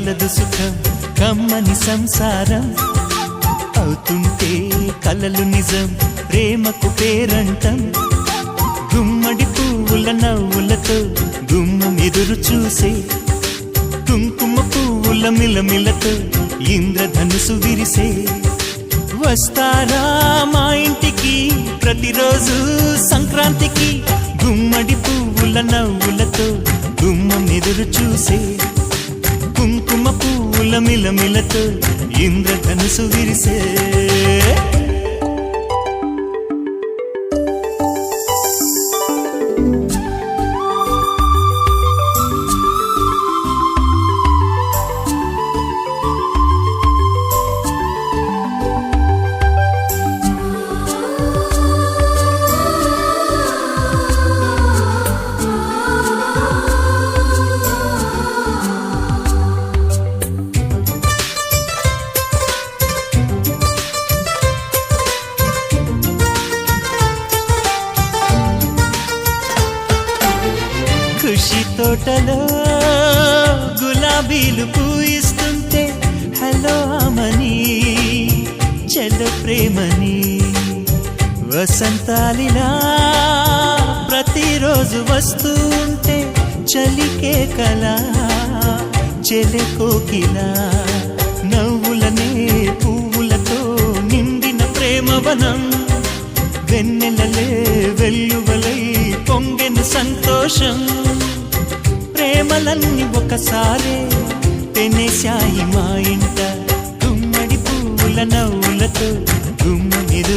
కలదు సుఖం కమ్మని సంసారం అవుతుంటే కలలు నిజం ప్రేమకు పేరంటం గుమ్మడి పువ్వుల నవ్వులతో గుమ్మం ఎదురు చూసే కుంకుమ పువ్వుల మిలమిలతో ఇంద్రధనుసు విరిసే వస్తారా మా ఇంటికి ప్రతిరోజు సంక్రాంతికి గుమ్మడి పువ్వుల నవ్వులతో గుమ్మం ఎదురు చూసే కుంకుమ పువ్వుల మిలమిలతో ఇంద్రధనుసు విరిసే ఖుషి తోటలో గులాబీలు పూయిస్తుంటే హలో అమని చెల్లో ప్రేమని వసంతాలిలా ప్రతిరోజు వస్తూ ఉంటే చలికే కలా చెలె కోకిలా నవ్వులనే పువ్వులతో నిండిన ప్రేమవనం వెన్నెలలే వెల్లువలై పొంగెను సంతోషం ప్రేమలన్నీ ఒకసారే పెనేశాయి మా ఇంట గుమ్మడి పువ్వుల నవ్వులతో గుమ్మ